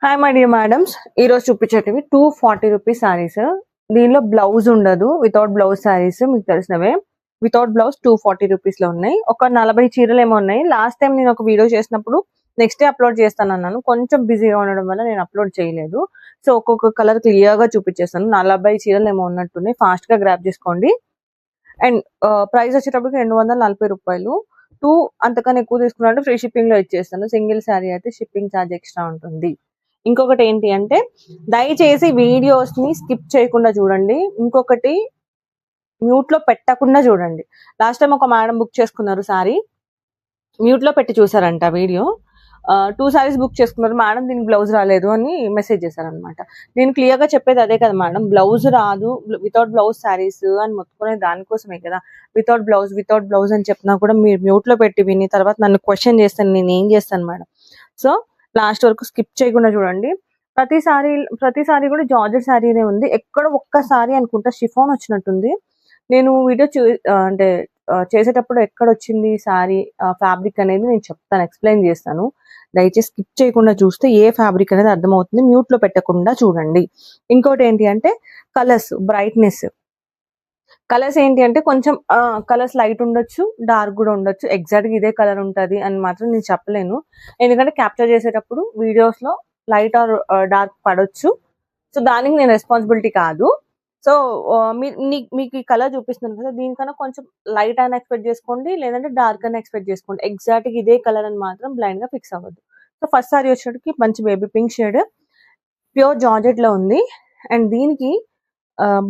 Hi my dear madams, ఈరోజు చూపించేటివి 240 rupees saris. దీనిలో blouse ఉండదు, వితౌట్ బ్లౌజ్ శారీస్ మీకు తెలిసినవే. వితౌట్ బ్లౌజ్ 240 రూపీస్ లో ఉన్నాయి. ఒక 40 చీరలు ఏమో ఉన్నాయి. లాస్ట్ టైం నేను ఒక వీడియో చేసినప్పుడు నెక్స్ట్ డే అప్లోడ్ చేస్తాను అన్నాను. కొంచెం బిజీగా ఉండడం వల్ల నేను అప్లోడ్ చేయలేదు. సో ఒక్కొక్క కలర్ క్లియర్ గా చూపించేస్తాను. 40 చీరలు ఏమో ఉన్నట్టున్నాయి. ఫాస్ట్ గా గ్రాప్ చేసుకోండి. అండ్ ప్రైస్ వచ్చేటప్పటికి 240 రూపాయలు. అంతకన్నా ఎక్కువ తీసుకున్నట్టు ఫ్రీ షిప్పింగ్ లో ఇచ్చేస్తాను. సింగిల్ శారీ అయితే షిప్పింగ్ ఛార్జ్ ఎక్స్ట్రా ఉంటుంది. ఇంకొకటి ఏంటి అంటే, దయచేసి వీడియోస్ ని స్కిప్ చేయకుండా చూడండి. ఇంకొకటి, మ్యూట్ లో పెట్టకుండా చూడండి. లాస్ట్ టైం ఒక మేడం బుక్ చేసుకున్నారు సారీ, మ్యూట్ లో పెట్టి చూసారంట వీడియో. 2 సారీస్ బుక్ చేసుకున్నారు మేడం, దీనికి బ్లౌజ్ రాలేదు అని మెసేజ్ చేశారనమాట. నేను క్లియర్ గా చెప్పేది అదే కదా మేడం, బ్లౌజ్ రాదు, వితౌట్ బ్లౌజ్ శారీస్ అని మొత్తుకునే దానికోసమే కదా. వితౌట్ బ్లౌజ్ అని చెప్పినా కూడా మీరు మ్యూట్ లో పెట్టి విని తర్వాత నన్ను క్వశ్చన్ చేస్తాను, నేను ఏం చేస్తాను మేడం. సో లాస్ట్ వరకు స్కిప్ చేయకుండా చూడండి. ప్రతిసారి కూడా జార్జెట్ శారీనే ఉంది. ఎక్కడ ఒక్కసారి అనుకుంటా షిఫాన్ వచ్చినట్టుంది. నేను వీడియో అంటే చేసేటప్పుడు ఎక్కడ వచ్చింది శారీ ఫ్యాబ్రిక్ అనేది నేను చెప్తాను, ఎక్స్ప్లెయిన్ చేస్తాను. దయచేసి స్కిప్ చేయకుండా చూస్తే ఏ ఫ్యాబ్రిక్ అనేది అర్థమవుతుంది. మ్యూట్ లో పెట్టకుండా చూడండి. ఇంకోటి ఏంటి అంటే, కలర్స్ బ్రైట్నెస్. కలర్స్ ఏంటి అంటే, కొంచెం కలర్స్ లైట్ ఉండొచ్చు, డార్క్ కూడా ఉండొచ్చు. ఎగ్జాక్ట్ గా ఇదే కలర్ ఉంటుంది అని మాత్రం నేను చెప్పలేను. ఎందుకంటే క్యాప్చర్ చేసేటప్పుడు వీడియోస్ లో లైట్ ఆర్ డార్క్ పడొచ్చు. సో దానికి నేను రెస్పాన్సిబిలిటీ కాదు. సో మీకు ఈ కలర్ చూపిస్తున్నాను కదా, దీనికన్నా కొంచెం లైట్ అయినా ఎక్స్పెక్ట్ చేసుకోండి, లేదంటే డార్క్ అయినా ఎక్స్పెక్ట్ చేసుకోండి. ఎగ్జాక్ట్ గా ఇదే కలర్ అని మాత్రం బ్లైండ్ గా ఫిక్స్ అవ్వద్దు. సో ఫస్ట్ సారీ వచ్చేటికి మంచి baby pink shade, pure georgette లో ఉంది. అండ్ దీనికి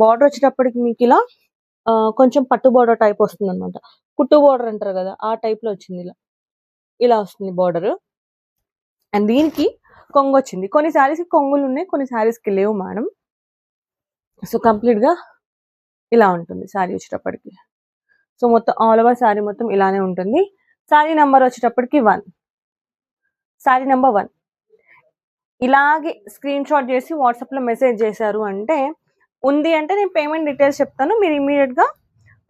బార్డర్ వచ్చేటప్పటికి మీకు ఇలా కొంచెం పట్టు బార్డర్ టైప్ వస్తుంది అనమాట. కుట్టు బార్డర్ అంటారు కదా, ఆ టైప్ లో వచ్చింది. ఇలా వస్తుంది బార్డర్. అండ్ దీనికి కొంగు వచ్చింది. కొన్ని శారీస్ కి కొంగులు ఉన్నాయి, కొన్ని శారీస్ కి లేవు మేడం. సో కంప్లీట్ గా ఇలా ఉంటుంది శారీ వచ్చేటప్పటికి. సో మొత్తం ఆల్ ఓవర్ శారీ మొత్తం ఇలానే ఉంటుంది. శారీ నెంబర్ వచ్చేటప్పటికి 1. శారీ నెంబర్ 1 ఇలాగే స్క్రీన్ షాట్ చేసి వాట్సాప్ లో మెసేజ్ చేశారు అంటే, ఉంది అంటే నేను పేమెంట్ డీటెయిల్స్ చెప్తాను, మీరు ఇమీడియట్ గా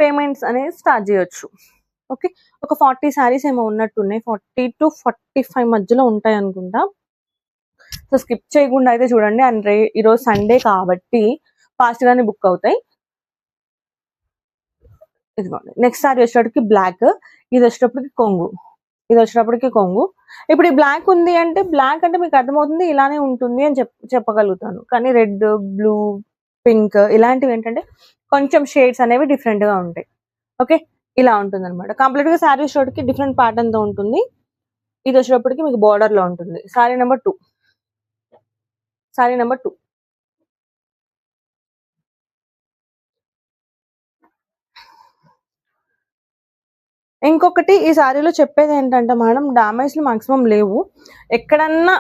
పేమెంట్స్ అనేది స్టార్ట్ చేయొచ్చు. ఓకే, ఒక 40 శారీస్ ఏమో ఉన్నట్టున్నాయి. 40 to 45 మధ్యలో ఉంటాయి అనుకుంటా. సో స్కిప్ చేయకుండా అయితే చూడండి. అండ్ ఈరోజు సండే కాబట్టి ఫాస్ట్ గానే బుక్ అవుతాయి. ఇదిగోండి, నెక్స్ట్ సారీ వచ్చేటప్పటికి బ్లాక్, ఇది వచ్చేటప్పటికి కొంగు. ఇప్పుడు ఈ బ్లాక్ ఉంది అంటే, బ్లాక్ అంటే మీకు అర్థమవుతుంది ఇలానే ఉంటుంది అని చెప్పగలుగుతాను. కానీ రెడ్, బ్లూ, పింక్ ఇలాంటివి ఏంటంటే కొంచెం షేడ్స్ అనేవి డిఫరెంట్ గా ఉంటాయి. ఓకే, ఇలా ఉంటుంది అనమాట. కంప్లీట్ గా శారీ వచ్చేటప్పటికి డిఫరెంట్ ప్యాటర్న్ తో ఉంటుంది. ఇది వచ్చేటప్పటికి మీకు బార్డర్ లో ఉంటుంది. శారీ నెంబర్ 2. ఇంకొకటి, ఈ శారీలో చెప్పేది ఏంటంటే మేడం, డామేజ్లు మాక్సిమం లేవు. ఎక్కడన్నా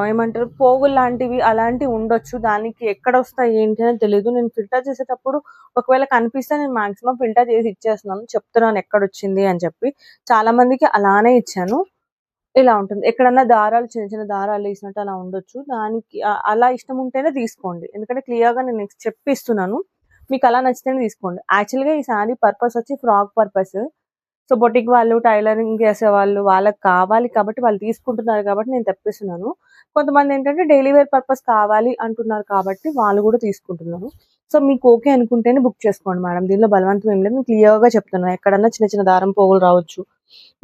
ఏమంటారు, పోగులు లాంటివి అలాంటివి ఉండొచ్చు. దానికి ఎక్కడ వస్తాయి ఏంటి అని తెలియదు. నేను ఫిల్టర్ చేసేటప్పుడు ఒకవేళ కనిపిస్తే నేను మాక్సిమం ఫిల్టర్ చేసి ఇచ్చేస్తున్నాను, చెప్తున్నాను ఎక్కడ వచ్చింది అని చెప్పి. చాలా మందికి అలానే ఇచ్చాను. ఇలా ఉంటుంది. ఎక్కడన్నా దారాలు, చిన్న చిన్న దారాలు వేసినట్టు అలా ఉండొచ్చు. దానికి అలా ఇష్టం ఉంటేనే తీసుకోండి, ఎందుకంటే క్లియర్ గా నేను చెప్పిస్తున్నాను. మీకు అలా నచ్చితేనే తీసుకోండి. యాక్చువల్గా ఈ శారీ పర్పస్ వచ్చి ఫ్రాక్ పర్పస్. సో బొటిక్ వాళ్ళు, టైలరింగ్ చేసే వాళ్ళు, వాళ్ళకి కావాలి కాబట్టి వాళ్ళు తీసుకుంటున్నారు కాబట్టి నేను తెప్పిస్తున్నాను. కొంతమంది ఏంటంటే డైలీ వేర్ పర్పస్ కావాలి అంటున్నారు కాబట్టి వాళ్ళు కూడా తీసుకుంటున్నారు. సో మీకు ఓకే అనుకుంటేనే బుక్ చేసుకోండి మేడం. దీనిలో బలవంతం ఏం లేదు, నేను క్లియర్ గా చెప్తున్నాను. ఎక్కడన్నా చిన్న చిన్న దారం పోగులు రావచ్చు,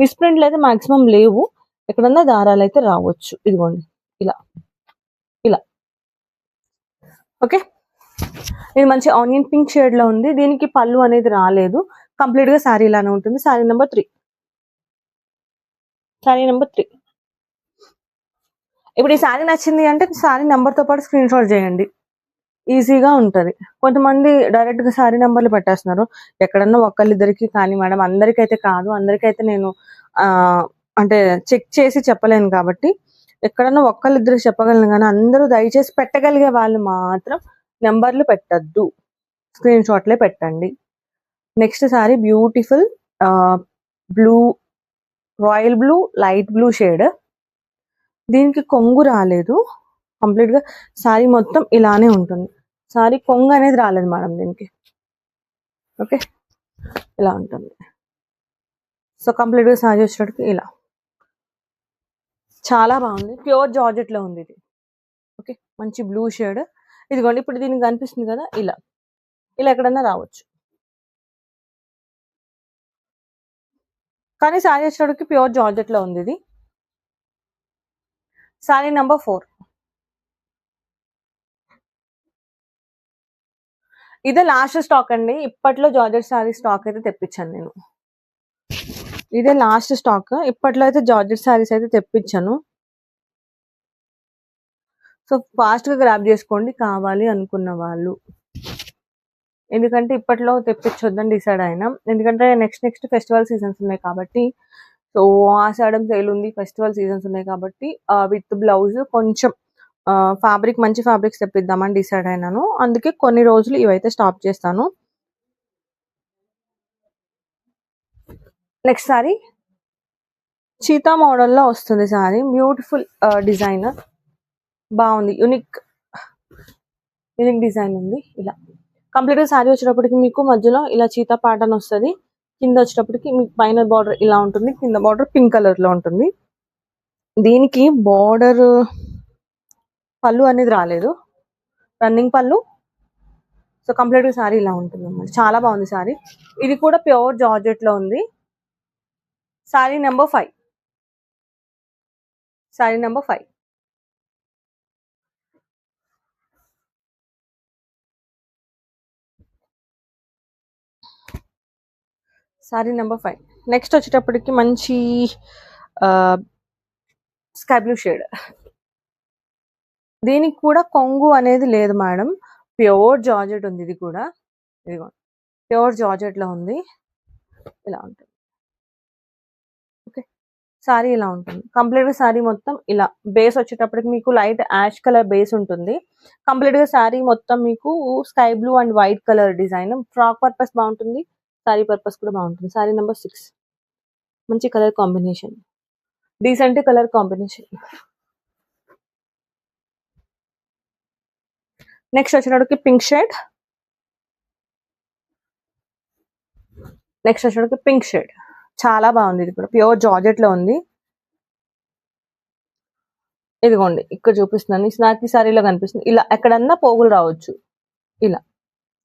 మిస్ప్రింట్లు అయితే మాక్సిమం లేవు, ఎక్కడన్నా దారాలు అయితే రావచ్చు. ఇదిగోండి ఇలా ఇలా. ఓకే, ఇది మంచి ఆనియన్ పింక్ షేడ్ లో ఉంది. దీనికి పళ్ళు అనేది రాలేదు, కంప్లీట్ గా శారీ ఇలానే ఉంటుంది. శారీ నెంబర్ 3. ఇప్పుడు ఈ శారీ నచ్చింది అంటే శారీ నెంబర్ తో పాటు స్క్రీన్ షాట్ చేయండి, ఈజీగా ఉంటది. కొంతమంది డైరెక్ట్ గా శారీ నెంబర్లు పెట్టేస్తున్నారు. ఎక్కడన్నా ఒకళ్ళిద్దరికి కానీ మేడం, అందరికైతే కాదు. అందరికైతే నేను అంటే చెక్ చేసి చెప్పలేను కాబట్టి, ఎక్కడన్నా ఒక్కళ్ళిద్దరికి చెప్పగలను. కానీ అందరూ దయచేసి పెట్టగలిగే వాళ్ళు మాత్రం నెంబర్లు పెట్టద్దు, స్క్రీన్ షాట్లే పెట్టండి. Next sorry beautiful blue, royal blue, light blue shade. దీనికి కొంగు రాలేదు, కంప్లీట్ గా సారీ మొత్తం ఇలానే ఉంటుంది. సారీ కొంగు అనేది రాలేదు మేడం దీనికి. ఓకే, ఇలా ఉంటుంది. సో కంప్లీట్ గా సారీ వచ్చేటప్పటికి ఇలా చాలా బాగుంది. ప్యూర్ జార్జెట్ లో ఉంది ఇది. ఓకే, మంచి బ్లూ షేడ్. ఇదిగోండి ఇప్పుడు దీనికి కనిపిస్తుంది కదా, ఇలా ఇలా ఎక్కడన్నా రావచ్చు. కానీ శారీ వచ్చేటప్పటికి ప్యూర్ జార్జెట్ లో ఉంది ఇది. శారీ నెంబర్ 4. ఇదే లాస్ట్ స్టాక్ అండి. ఇప్పట్లో జార్జెట్ శారీ స్టాక్ అయితే తెప్పించాను నేను. ఇదే లాస్ట్ స్టాక్. ఇప్పట్లో అయితే జార్జెట్ శారీస్ అయితే తెప్పించాను. సో ఫాస్ట్ గా గ్రాబ్ చేసుకోండి కావాలి అనుకున్న వాళ్ళు. ఎందుకంటే ఇప్పట్లో తెప్పించొద్దని డిసైడ్ అయినా. ఎందుకంటే నెక్స్ట్ ఫెస్టివల్ సీజన్స్ ఉన్నాయి కాబట్టి. సో ఆషాఢం సేల్ ఉంది, ఫెస్టివల్ సీజన్స్ ఉన్నాయి కాబట్టి విత్ బ్లౌజ్ కొంచెం ఫ్యాబ్రిక్ మంచి ఫ్యాబ్రిక్స్ తెప్పిద్దామని డిసైడ్ అయినాను. అందుకే కొన్ని రోజులు ఇవైతే స్టాప్ చేస్తాను. నెక్స్ట్ సారీ చీతా మోడల్లో వస్తుంది సారీ. బ్యూటిఫుల్ డిజైన్, బాగుంది. యూనిక్ డిజైన్ ఉంది. ఇలా కంప్లీట్ గా శారీ వచ్చేటప్పటికి మీకు మధ్యలో ఇలా చీతా ప్యాటర్న్ వస్తుంది. కింద వచ్చేటప్పటికి మీకు పైన బార్డర్ ఇలా ఉంటుంది, కింద బార్డర్ పింక్ కలర్ లో ఉంటుంది. దీనికి బార్డర్ పళ్ళు అనేది రాలేదు, రన్నింగ్ పళ్ళు. సో కంప్లీట్ గా శారీ ఇలా ఉంటుంది అన్నమాట. చాలా బాగుంది శారీ. ఇది కూడా ప్యూర్ జార్జెట్ లో ఉంది. Sari number 5. Sari number 5. Sari number 5. Next వచ్చేటప్పటికి మంచి స్కై బ్లూ షేడ్. దీనికి కూడా కొంగు అనేది లేదు మేడం, ప్యూర్ జార్జెట్ ఉంది. ఇది కూడా ఇదిగో ప్యూర్ జార్జెట్ లో ఉంది. ఇలా ఉంటుంది. ఓకే, శారీ ఇలా ఉంటుంది. కంప్లీట్ గా శారీ మొత్తం ఇలా బేస్ వచ్చేటప్పటికి మీకు లైట్ యాష్ కలర్ బేస్ ఉంటుంది. కంప్లీట్ గా శారీ మొత్తం మీకు sky blue and white colour design. Frock purpose బాగుంటుంది, శారీ పర్పస్ కూడా బాగుంటుంది. శారీ నెంబర్ 6. మంచి colour combination, decent colour combination. Next వచ్చేటప్పటికి పింక్ షేడ్. నెక్స్ట్ వచ్చేటప్పటికి పింక్ షేడ్ చాలా బాగుంది. ఇది కూడా ప్యూర్ జార్జెట్ లో ఉంది. ఇదిగోండి ఇక్కడ చూపిస్తున్నాను. నాకు ఈ సారీలో కనిపిస్తుంది. ఇలా ఎక్కడన్నా పోగులు రావచ్చు, ఇలా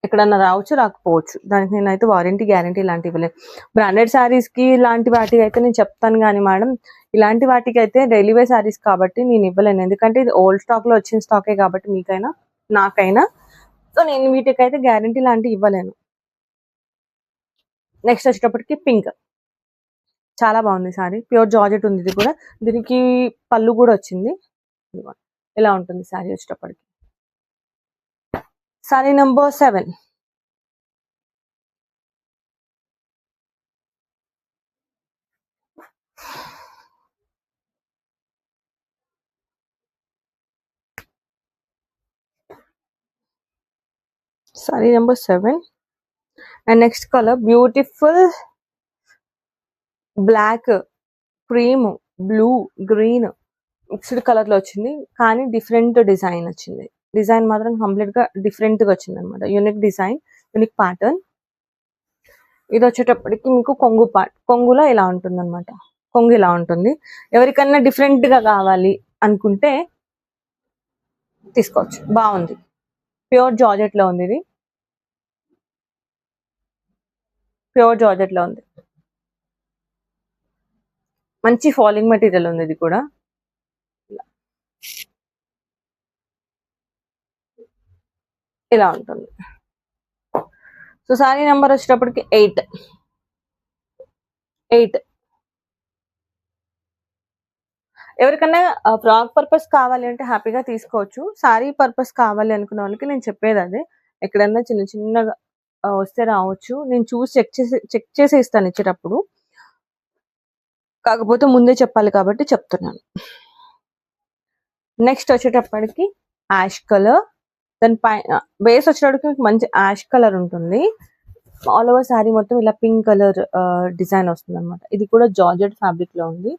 ఎక్కడన్నా రావచ్చు, రాకపోవచ్చు. దానికి నేనైతే వారంటీ గ్యారంటీ ఇలాంటివి ఇవ్వలేదు. బ్రాండెడ్ శారీస్ కి ఇలాంటి వాటికి అయితే నేను చెప్తాను కానీ మేడం, ఇలాంటి వాటికి అయితే డైలీ వేర్ శారీస్ కాబట్టి నేను ఇవ్వలేను. ఎందుకంటే ఇది ఓల్డ్ స్టాక్ లో వచ్చిన స్టాకే కాబట్టి మీకైనా నాకైనా. సో నేను వీటికైతే గ్యారంటీ లాంటివి ఇవ్వలేను. నెక్స్ట్ వచ్చేటప్పటికి పింక్. చాలా బాగుంది సారీ. ప్యూర్ జార్జెట్ ఉంది ఇది కూడా. దీనికి పళ్ళు కూడా వచ్చింది. ఇలా ఉంటుంది సారీ వచ్చేటప్పటికి. Sari number 7. Sari number 7 and next colour beautiful black, cream, blue, green mixed colour లో వచ్చింది. కానీ డిఫరెంట్ డిజైన్ వచ్చింది. డిజైన్ మాత్రం కంప్లీట్ గా డిఫరెంట్ గా వచ్చింది అనమాట. Unique design, unique pattern. ఇది వచ్చేటప్పటికి మీకు కొంగులో ఇలా ఉంటుంది అనమాట. కొంగు ఇలా ఉంటుంది. ఎవరికన్నా డిఫరెంట్ గా కావాలి అనుకుంటే తీసుకోవచ్చు. బాగుంది. ప్యూర్ జార్జెట్ లో ఉంది. ఇది ప్యూర్ జార్జెట్ లో ఉంది. మంచి ఫాలింగ్ మెటీరియల్ ఉంది. ఇది కూడా ఇలా ఉంటుంది. సో సారీ నెంబర్ వచ్చేటప్పటికి 8. ఎవరికైనా ఫ్రాక్ పర్పస్ కావాలి అంటే హ్యాపీగా తీసుకోవచ్చు. సారీ పర్పస్ కావాలి అనుకున్న వాళ్ళకి నేను చెప్పేది అదే. ఎక్కడన్నా చిన్న చిన్నగా వస్తే రావచ్చు. నేను చూసి చెక్ చేసి ఇస్తాను ఇచ్చేటప్పుడు. కాకపోతే ముందే చెప్పాలి కాబట్టి చెప్తున్నాను. నెక్స్ట్ వచ్చేటప్పటికి యాష్ కలర్. దాని పైన బేస్ వచ్చేటప్పటికి మంచి యాష్ కలర్ ఉంటుంది. ఆల్ ఓవర్ శారీ మొత్తం ఇలా పింక్ కలర్ డిజైన్ వస్తుంది అనమాట. ఇది కూడా జార్జెట్ ఫ్యాబ్రిక్ లో ఉంది.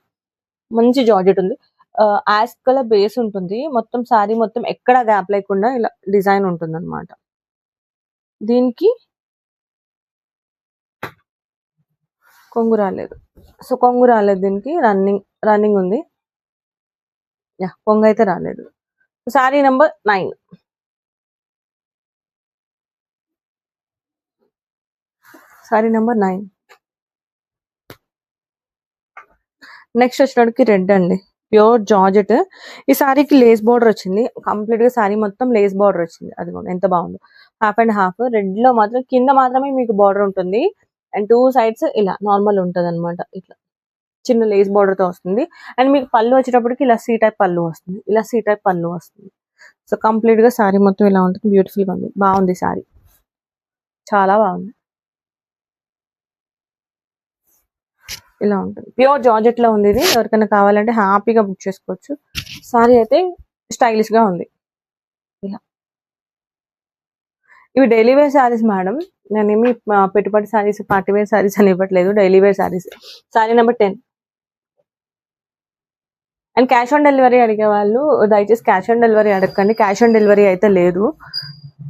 మంచి జార్జెట్ ఉంది. యాష్ కలర్ బేస్ ఉంటుంది. మొత్తం శారీ మొత్తం ఎక్కడ గ్యాప్ లేకుండా ఇలా డిజైన్ ఉంటుంది అనమాట. దీనికి కొంగు రాలేదు. సో కొంగు రాలేదు. దీనికి రన్నింగ్ ఉంది. కొంగు అయితే రాలేదు. Sorry number 9. Sorry number 9. Next వచ్చేటప్పటికి రెడ్ అండి, ప్యూర్ జార్జెట్. ఈ సారీకి లేస్ బార్డర్ వచ్చింది, కంప్లీట్ గా సారీ మొత్తం లేస్ బార్డర్ వచ్చింది. అది ఎంత బాగుందో, హాఫ్ అండ్ హాఫ్. రెడ్ లో మాత్రం కింద మాత్రమే మీకు బార్డర్ ఉంటుంది, అండ్ 2 సైడ్స్ ఇలా నార్మల్ ఉంటది అనమాట. ఇట్లా చిన్న లేస్ బార్డర్ తో వస్తుంది. అండ్ మీకు పళ్ళు వచ్చేటప్పటికి ఇలా సీ టైప్ పళ్ళు వస్తుంది, ఇలా సీ టైప్ పళ్ళు వస్తుంది. సో కంప్లీట్ గా సారీ మొత్తం ఇలా ఉంటుంది, బ్యూటిఫుల్ గా ఉంది, బాగుంది సారీ, చాలా బాగుంది. ఇలా ఉంటుంది, ప్యూర్ జార్జెట్ లో ఉంది. ఇది ఎవరికైనా కావాలంటే హ్యాపీగా బుక్ చేసుకోవచ్చు. సారీ అయితే స్టైలిష్ గా ఉంది. ఇలా ఇవి డైలీ వేర్ శారీస్ మేడం, నేనేమి పెట్టుబడి శారీస్ పార్టీ వేర్ శారీస్ అని ఇవ్వట్లేదు, daily wear saris. Sari number 10. And cash on delivery అడిగే వాళ్ళు దయచేసి క్యాష్ ఆన్ డెలివరీ అడగండి, క్యాష్ ఆన్ డెలివరీ అయితే లేదు.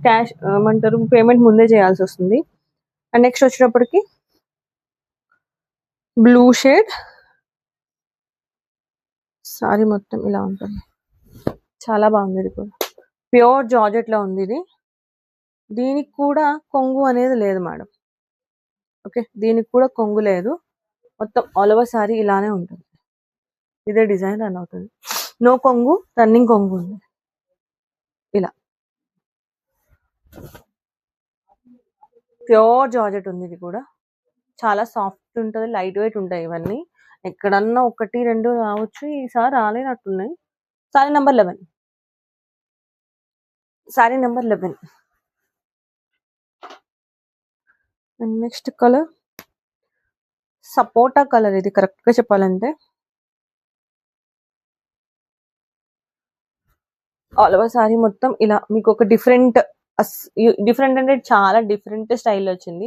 క్యాష్ ఏమంటారు, పేమెంట్ ముందే చేయాల్సి వస్తుంది. అండ్ నెక్స్ట్ వచ్చేటప్పటికి బ్లూ షేడ్ సారీ మొత్తం ఇలా ఉంటుంది, చాలా బాగుంది. ఇది కూడా ప్యూర్ జార్జెట్ లో ఉంది. ఇది దీనికి కూడా కొంగు అనేది లేదు మేడం. ఓకే, దీనికి కూడా కొంగు లేదు, మొత్తం ఆల్ ఓవర్ సారీ ఇలానే ఉంటుంది. ఇదే డిజైన్ రన్ అవుతుంది, నో కొంగు, రన్నింగ్ కొంగు ఉంది. ఇలా ప్యూర్ జార్జెట్ ఉంది. ఇది కూడా చాలా సాఫ్ట్ ఉంటుంది, లైట్ వెయిట్ ఉంటాయి ఇవన్నీ. ఎక్కడన్నా 1, 2 రావచ్చు, ఈసారి రాలేనట్టున్నాయి. Sari number 11. Sari number 11. And next colour sapota colour, ఇది కరెక్ట్ గా చెప్పాలంటే ఆల్ ఓవర్ సారీ మొత్తం ఇలా మీకు ఒక డిఫరెంట్ అంటే చాలా డిఫరెంట్ స్టైల్ వచ్చింది.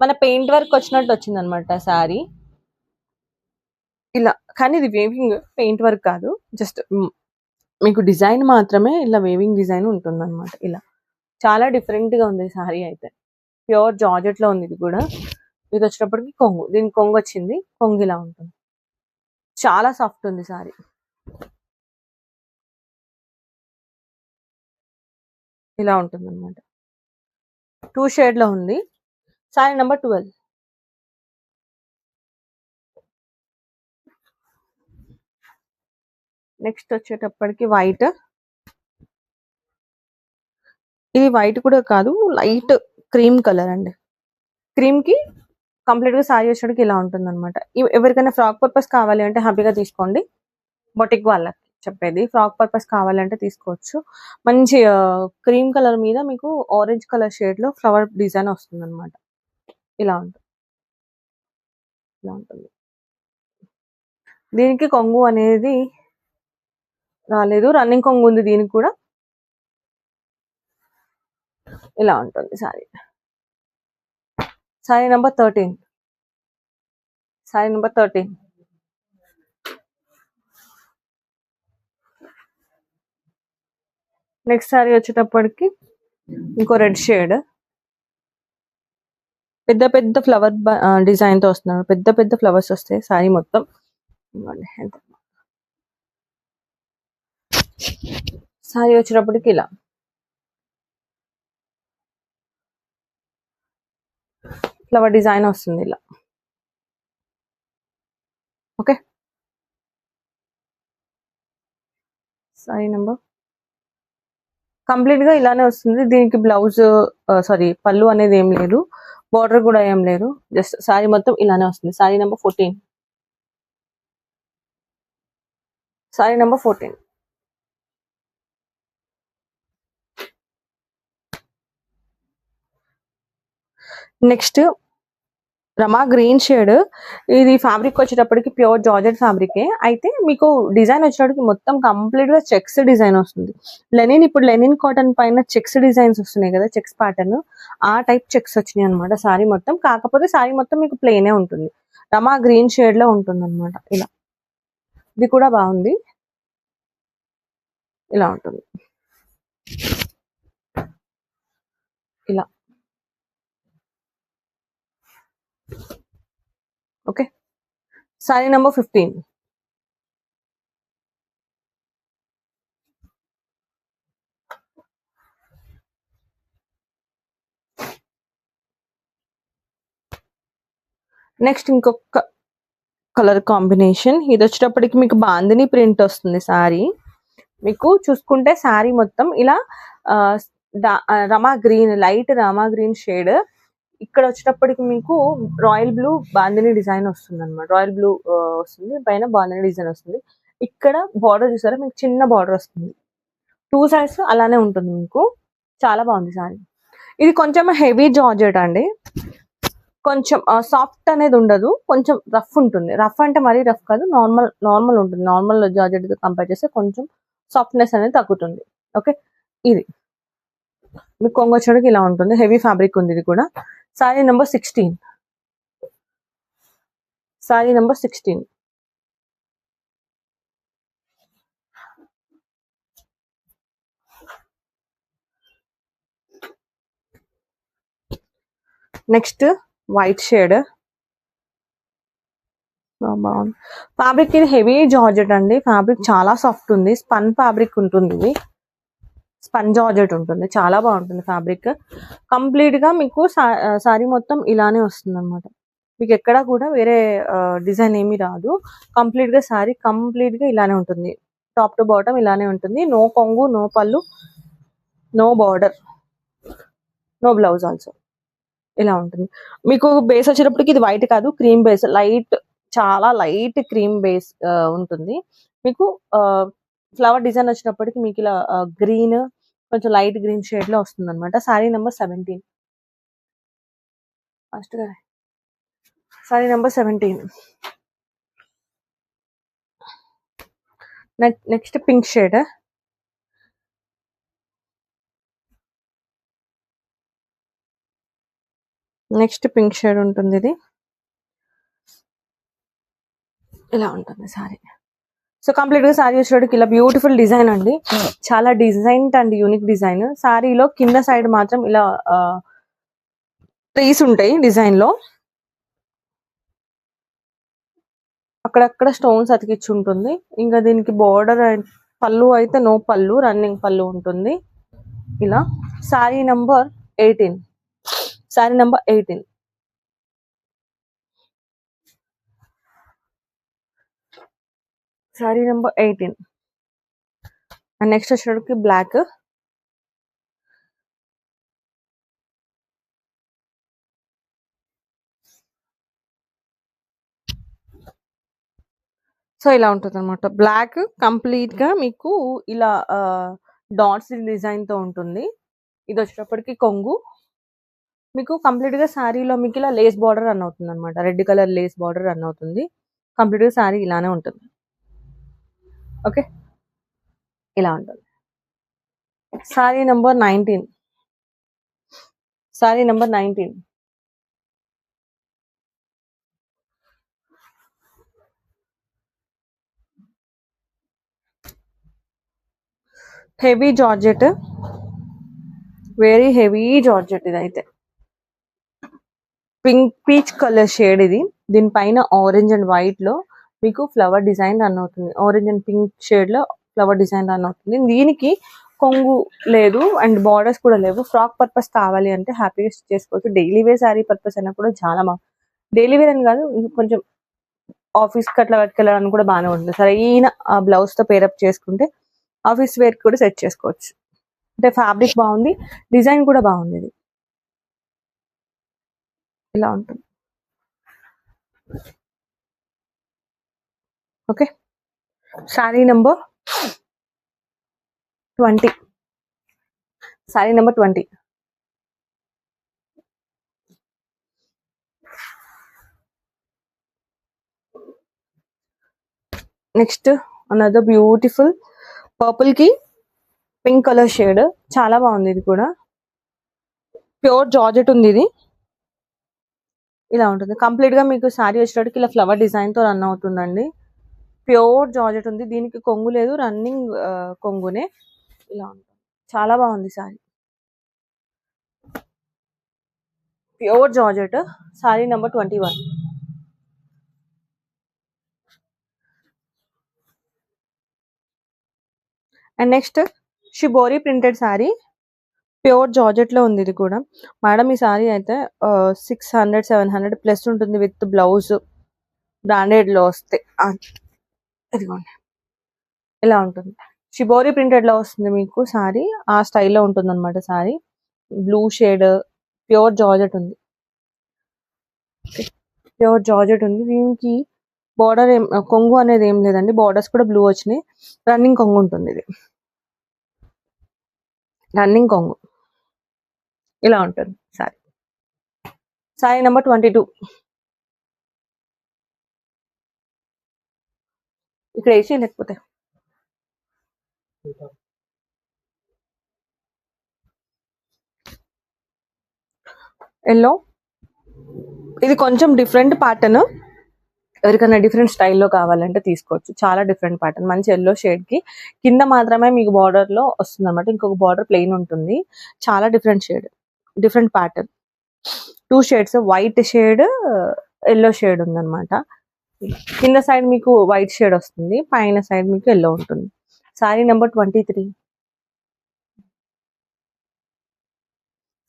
మన పెయింట్ వర్క్ వచ్చినట్టు వచ్చింది అనమాట సారీ ఇలా. కానీ ఇది వేవింగ్, పెయింట్ వర్క్ కాదు, జస్ట్ మీకు డిజైన్ మాత్రమే ఇలా వేవింగ్ డిజైన్ ఉంటుంది అనమాట. ఇలా చాలా డిఫరెంట్ గా ఉంది సారీ అయితే, ప్యూర్ జార్జెట్ లో ఉంది. ఇది కూడా ఇది వచ్చేటప్పటికి కొంగు, దీనికి కొంగు వచ్చింది, కొంగు ఇలా ఉంటుంది, చాలా సాఫ్ట్ ఉంది సారీ. ఇలా ఉంటుంది అనమాట, 2 షేడ్ లో ఉంది. Sorry number 12. నెక్స్ట్ వచ్చేటప్పటికి వైట్. ఇది వైట్ కూడా కాదు, లైట్ క్రీమ్ కలర్ అండి. క్రీమ్ కి కంప్లీట్ గా సారీ వచ్చేటికి ఇలా ఉంటుంది అనమాట. ఎవరికైనా ఫ్రాక్ పర్పస్ కావాలి అంటే హ్యాపీగా తీసుకోండి, బొటిక్ వాళ్ళకి చెప్పేది. ఫ్రాక్ పర్పస్ కావాలంటే తీసుకోవచ్చు. మంచి క్రీమ్ కలర్ మీద మీకు ఆరెంజ్ కలర్ షేడ్ లో ఫ్లవర్ డిజైన్ వస్తుంది అనమాట. ఇలా ఉంటుంది, ఇలా ఉంటుంది. దీనికి కొంగు అనేది రాలేదు, రన్నింగ్ కొంగు ఉంది దీనికి కూడా. ఇలా ఉంటుంది sorry. Sorry number 13. Sorry number 13. Next sorry వచ్చేటప్పటికి ఇంకో రెడ్ షేడ్, పెద్ద పెద్ద ఫ్లవర్ డిజైన్ తో వస్తున్నాడు, పెద్ద పెద్ద ఫ్లవర్స్ వస్తాయి సారీ మొత్తం. సారీ వచ్చేటప్పటికి ఇలా ఫ్లవర్ డిజైన్ వస్తుంది ఇలా. ఓకే, సారీ నెంబర్ కంప్లీట్ గా ఇలానే వస్తుంది. దీనికి బ్లౌజ్ సారీ పళ్ళు అనేది ఏం లేదు, బార్డర్ కూడా ఏం లేదు, జస్ట్ సారీ మొత్తం ఇలానే వస్తుంది. Sari number 14. Sari number 14. Next Rama green shade. ఇది ఫ్యాబ్రిక్ వచ్చేటప్పటికి ప్యూర్ జార్జెట్ ఫ్యాబ్రికే, అయితే మీకు డిజైన్ వచ్చేటప్పటికి మొత్తం కంప్లీట్ గా చెక్స్ డిజైన్ వస్తుంది. లెనిన్, ఇప్పుడు లెనిన్ కాటన్ పైన చెక్స్ డిజైన్స్ వస్తున్నాయి కదా, చెక్స్ ప్యాటర్న్, ఆ టైప్ చెక్స్ వచ్చినాయి అనమాట సారీ మొత్తం. కాకపోతే సారీ మొత్తం మీకు ప్లెయినే ఉంటుంది, రమా గ్రీన్ షేడ్ లో ఉంటుంది అనమాట. ఇలా ఇది కూడా బాగుంది, ఇలా ఉంటుంది. ఇలా ఓకే. Sorry number 15. నెక్స్ట్ ఇంకొక కలర్ కాంబినేషన్, ఇది వచ్చేటప్పటికి మీకు బాందిని ప్రింట్ వస్తుంది సారీ. మీకు చూసుకుంటే సారీ మొత్తం ఇలా రమా గ్రీన్, లైట్ రమా గ్రీన్ షేడ్. ఇక్కడ వచ్చేటప్పటికి మీకు రాయల్ బ్లూ బాందిని డిజైన్ వస్తుంది అనమాట. రాయల్ బ్లూ వస్తుంది, పైన బాందిని డిజైన్ వస్తుంది. ఇక్కడ బార్డర్ చూసారా, మీకు చిన్న బార్డర్ వస్తుంది. 2 సైడ్స్ అలానే ఉంటుంది మీకు. చాలా బాగుంది సారీ. ఇది కొంచెం హెవీ జార్జెట్ అండి, కొంచెం సాఫ్ట్ అనేది ఉండదు, కొంచెం రఫ్ ఉంటుంది. రఫ్ అంటే మరీ రఫ్ కాదు, నార్మల్ ఉంటుంది. నార్మల్ జార్జెట్ కంపేర్ చేస్తే కొంచెం సాఫ్ట్నెస్ అనేది తగ్గుతుంది. ఓకే, ఇది మీకు కొంగు వచ్చేటికి ఇలా ఉంటుంది. హెవీ ఫ్యాబ్రిక్ ఉంది ఇది కూడా. Sorry number 16. Sorry number 16. Next white shade. బాగుంది ఫ్యాబ్రిక్. ఇది హెవీ జార్జెట్ అండి, ఫ్యాబ్రిక్ చాలా సాఫ్ట్ ఉంది. స్పన్ ఫ్యాబ్రిక్ ఉంటుంది, ఇది స్పన్ జార్జెట్ ఉంటుంది. చాలా బాగుంటుంది ఫ్యాబ్రిక్. కంప్లీట్ గా మీకు సారీ మొత్తం ఇలానే వస్తుంది అనమాట. మీకు ఎక్కడ కూడా వేరే డిజైన్ ఏమీ రాదు. కంప్లీట్ గా సారీ కంప్లీట్ గా ఇలానే ఉంటుంది. టాప్ టు బాటమ్ ఇలానే ఉంటుంది. నో కొంగు, నో పళ్ళు, no border, no blouse also. ఇలా ఉంటుంది. మీకు బేస్ వచ్చేటప్పటికి ఇది వైట్ కాదు, క్రీమ్ బేస్, లైట్, చాలా లైట్ క్రీమ్ బేస్ ఉంటుంది. మీకు ఫ్లవర్ డిజైన్ వచ్చినప్పటికి మీకు ఇలా గ్రీన్, కొంచెం లైట్ గ్రీన్ షేడ్ లో వస్తుంది అనమాట. Sorry number 17. ఫస్ట్ గా sorry number 17. Next pink shade. Next pink shade ఉంటుంది. ఇది ఇలా ఉంటుంది సారీ. సో కంప్లీట్ గా సారీ వచ్చేటికి ఇలా బ్యూటిఫుల్ డిజైన్ అండి, చాలా డిజైన్ అండ్ యూనిక్ డిజైన్. సారీలో కింద సైడ్ మాత్రం ఇలా ట్రీస్ ఉంటాయి డిజైన్ లో, అక్కడక్కడ స్టోన్స్ అతికిచ్చి ఉంటుంది. ఇంకా దీనికి బోర్డర్, పళ్ళు అయితే నో పళ్ళు, రన్నింగ్ పళ్ళు ఉంటుంది ఇలా. Sari number 18. Sari number 18. Sari number 18. And next వచ్చేటికి బ్లాక్. సో ఇలా ఉంటుంది అనమాట. బ్లాక్ కంప్లీట్ గా మీకు ఇలా డాట్స్ డిజైన్ తో ఉంటుంది. ఇది వచ్చేటప్పటికి కొంగు. మీకు కంప్లీట్ గా శారీలో మీకు ఇలా లేస్ బార్డర్ రన్ అవుతుంది అనమాట. Red colour lace border run అవుతుంది. కంప్లీట్ గా శారీ ఇలానే ఉంటుంది. ఓకే, ఇలా ఉంటుంది. Sorry number 19. Sorry number 19. Heavy georgette, very heavy georgette. ఇదైతే పింక్ పీచ్ కలర్ షేడ్. ఇది దీనిపైన ఆరెంజ్ అండ్ వైట్ లో మీకు ఫ్లవర్ డిజైన్ రన్ అవుతుంది. ఆరెంజ్ అండ్ పింక్ షేడ్ లో ఫ్లవర్ డిజైన్ రన్ అవుతుంది. దీనికి కొంగు లేదు అండ్ బార్డర్స్ కూడా లేవు. ఫ్రాక్ పర్పస్ కావాలి అంటే హ్యాపీగా స్టిచ్ చేసుకోవచ్చు. డైలీ వేర్ శారీ పర్పస్ అయినా కూడా చాలా బాగుంది. డైలీ వేర్ అని కాదు, కొంచెం ఆఫీస్ కి అట్లా కట్టుకెళ్ళడానికి కూడా బాగానే ఉంటుంది. సరే, ఈయన ఆ బ్లౌజ్ తో పేరప్ చేసుకుంటే ఆఫీస్ వేర్ కూడా సెట్ చేసుకోవచ్చు. అంటే ఫ్యాబ్రిక్ బాగుంది, డిజైన్ కూడా బాగుంది. ఇది ఇలా ఉంటుంది. Okay, sorry number 20. Sorry number 20. Next another beautiful purple కి పింక్ కలర్ షేడ్. చాలా బాగుంది. ఇది కూడా ప్యూర్ జార్జెట్ ఉంది. ఇది ఇలా ఉంటుంది. కంప్లీట్ గా మీకు శారీ వచ్చేటప్పటికి ఇలా ఫ్లవర్ డిజైన్ తో రన్ అవుతుందండి. ప్యూర్ జార్జెట్ ఉంది. దీనికి కొంగు లేదు, రన్నింగ్ కొంగునే. ఇలా ఉంటుంది. చాలా బాగుంది sari. Pure georgette. Sari number 21. And next shibori printed sari. Pure georgette లో ఉంది ఇది కూడా. మేడం ఈ సారీ అయితే 600-700 ప్లస్ ఉంటుంది విత్ బ్లౌజ్, బ్రాండెడ్ లో వస్తే. ఇదిగోండి ఇలా ఉంటుంది. షిబోరి ప్రింటెడ్ లో వస్తుంది మీకు సారీ, ఆ స్టైల్లో ఉంటుంది అనమాట sorry. Blue shade pure georgette ఉంది. ప్యూర్ జార్జెట్ ఉంది. దీనికి బార్డర్ ఏం కొంగు అనేది ఏం లేదండి, బార్డర్స్ కూడా బ్లూ వచ్చినాయి. రన్నింగ్ కొంగు ఉంటుంది, ఇది రన్నింగ్ కొంగు. ఇలా ఉంటుంది సారీ. Sorry number 22. ఇక్కడ వేసి లేకపోతే ఎల్లో. ఇది కొంచెం డిఫరెంట్ ప్యాటర్న్, ఎవరికైనా డిఫరెంట్ స్టైల్లో కావాలంటే తీసుకోవచ్చు. చాలా డిఫరెంట్ ప్యాటర్న్, మంచి ఎల్లో షేడ్ కి కింద మాత్రమే మీకు బార్డర్ లో వస్తుంది అనమాట, ఇంకొక బార్డర్ ప్లెయిన్ ఉంటుంది. చాలా different shade, different pattern. 2 shades, white shade, yellow shade ఉందన్నమాట. కింద సైడ్ మీకు వైట్ షేడ్ వస్తుంది, పైన సైడ్ మీకు ఎల్లో ఉంటుంది. Sorry number 23.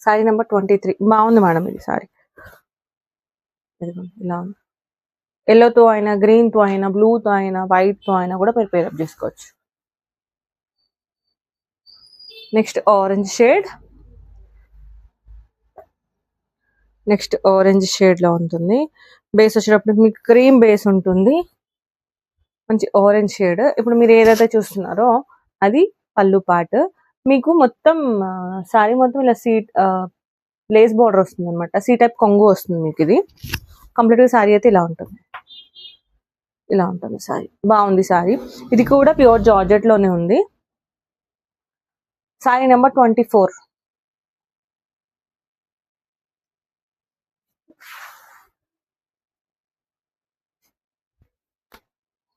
సారీ నెంబర్ 23 బాగుంది మేడం ఇది సారీ. ఇలా ఉంది. ఎల్లోతో అయినా, గ్రీన్ తో అయినా, బ్లూతో అయినా, వైట్ తో అయినా కూడా మీరు పేరప్ చేసుకోవచ్చు. Next orange shade. Next orange shade లో ఉంటుంది. బేస్ వచ్చేటప్పుడు మీకు క్రీమ్ బేస్ ఉంటుంది, మంచి ఆరెంజ్ షేడ్. ఇప్పుడు మీరు ఏదైతే చూస్తున్నారో అది పళ్ళు పార్ట్. మీకు మొత్తం సారీ మొత్తం ఇలా లేస్ బార్డర్ వస్తుంది అనమాట, సి టైప్ కొంగు వస్తుంది మీకు. ఇది కంప్లీట్ గా సారీ అయితే ఇలా ఉంటుంది. ఇలా ఉంటుంది సారీ, బాగుంది సారీ. ఇది కూడా ప్యూర్ జార్జెట్ లోనే ఉంది. Sorry number 24.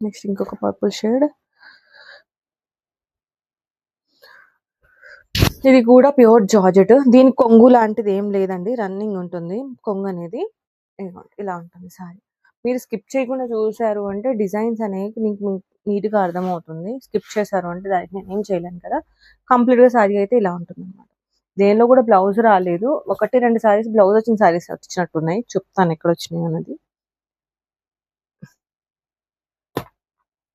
నెక్స్ట్ ఇంకొక పర్పుల్ షేడ్. ఇది కూడా ప్యూర్ జార్జెట్. దీని కొంగు లాంటిది ఏం లేదండి, రన్నింగ్ ఉంటుంది కొంగు అనేది. ఇలా ఉంటుంది సారీ. మీరు స్కిప్ చేయకుండా చూసారు అంటే డిజైన్స్ అనేవి మీకు నీట్ గా అర్థమవుతుంది. స్కిప్ చేశారు అంటే దానికి నేను ఏం చేయలేను కదా. కంప్లీట్ గా సారీ అయితే ఇలా ఉంటుంది అనమాట. దేనిలో కూడా బ్లౌజ్ రాలేదు, 1-2 సారీస్ బ్లౌజ్ వచ్చిన సారీస్ వచ్చినట్టున్నాయి. చెప్తాను ఎక్కడ వచ్చినాయి అన్నది.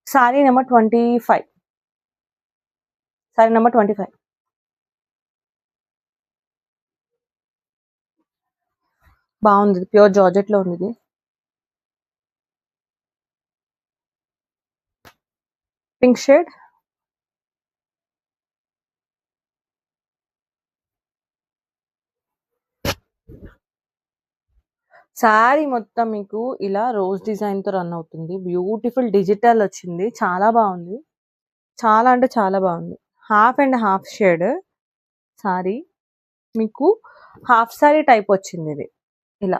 Sorry number 25. Sorry number 25. బాగుంది, ప్యూర్ జార్జెట్ లో ఉంది. Pink shade. శారీ మొత్తం మీకు ఇలా రోజ్ డిజైన్ తో రన్ అవుతుంది. బ్యూటిఫుల్ డిజిటల్ వచ్చింది, చాలా బాగుంది. చాలా అంటే చాలా బాగుంది. Half and half shade sorry, మీకు హాఫ్ సారీ టైప్ వచ్చింది ఇది. ఇలా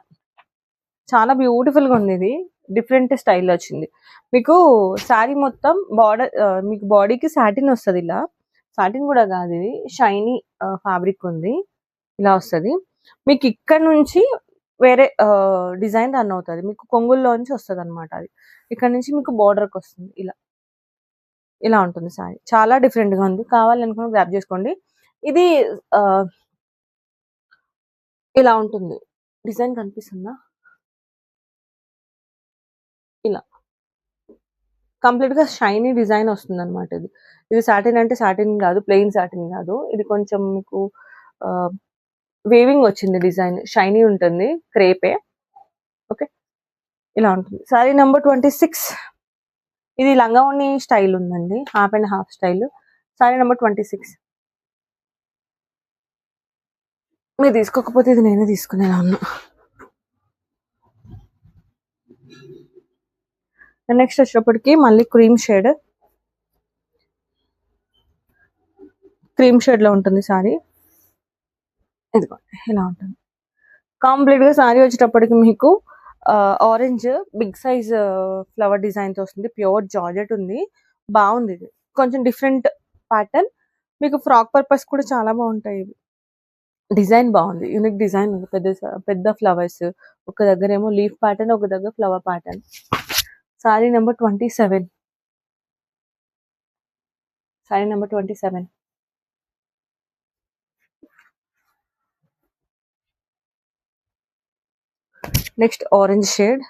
చాలా బ్యూటిఫుల్ గా ఉంది. ఇది డిఫరెంట్ స్టైల్ వచ్చింది మీకు. శారీ మొత్తం బార్డర్ మీకు బాడీకి సాటిన్ వస్తుంది. ఇలా సాటిన్ కూడా కాదు, ఇది షైనీ ఫ్యాబ్రిక్ ఉంది. ఇలా వస్తుంది మీకు. ఇక్కడ నుంచి వేరే డిజైన్ రన్ అవుతుంది మీకు, కొంగుల్లోంచి వస్తుంది అనమాట. అది ఇక్కడ నుంచి మీకు బార్డర్కి వస్తుంది. ఇలా ఇలా ఉంటుంది సారీ, చాలా డిఫరెంట్ గా ఉంది. కావాలనుకుని గ్రాప్ చేసుకోండి. ఇది ఇలా ఉంటుంది. డిజైన్ కనిపిస్తుందా? ఇలా కంప్లీట్ గా షైనీ డిజైన్ వస్తుంది అనమాట. ఇది ఇది సాటిన్ అంటే సాటిన్ కాదు, ప్లెయిన్ సాటిన్ కాదు. ఇది కొంచెం మీకు వేవింగ్ వచ్చింది, డిజైన్ షైనీ ఉంటుంది, క్రేపే. ఓకే, ఇలా ఉంటుంది. Sorry number 26. ఇది లంగావోణి స్టైల్ ఉందండి, half and half style. Sorry number 26. మీరు తీసుకోకపోతే ఇది నేనే తీసుకునేలా ఉన్నా. నెక్స్ట్ వచ్చేటప్పటికి మళ్ళీ క్రీమ్ షేడ్. క్రీమ్ షేడ్ లో ఉంటుంది సారీ. ఇదిగో ఇలా ఉంటుంది. కంప్లీట్ గా సారీ వచ్చేటప్పటికి మీకు orange big size flower design తో వస్తుంది. ప్యూర్ జార్జెట్ ఉంది, బాగుంది. ఇది కొంచెం డిఫరెంట్ ప్యాటర్న్, మీకు ఫ్రాక్ పర్పస్ కూడా చాలా బాగుంటాయి ఇవి. డిజైన్ బాగుంది, యూనిక్ డిజైన్ ఉంది. పెద్ద పెద్ద ఫ్లవర్స్, ఒక దగ్గర ఏమో లీఫ్ ప్యాటర్న్, ఒక దగ్గర flower pattern. Sorry number 27. Sorry number 27. Next orange shade,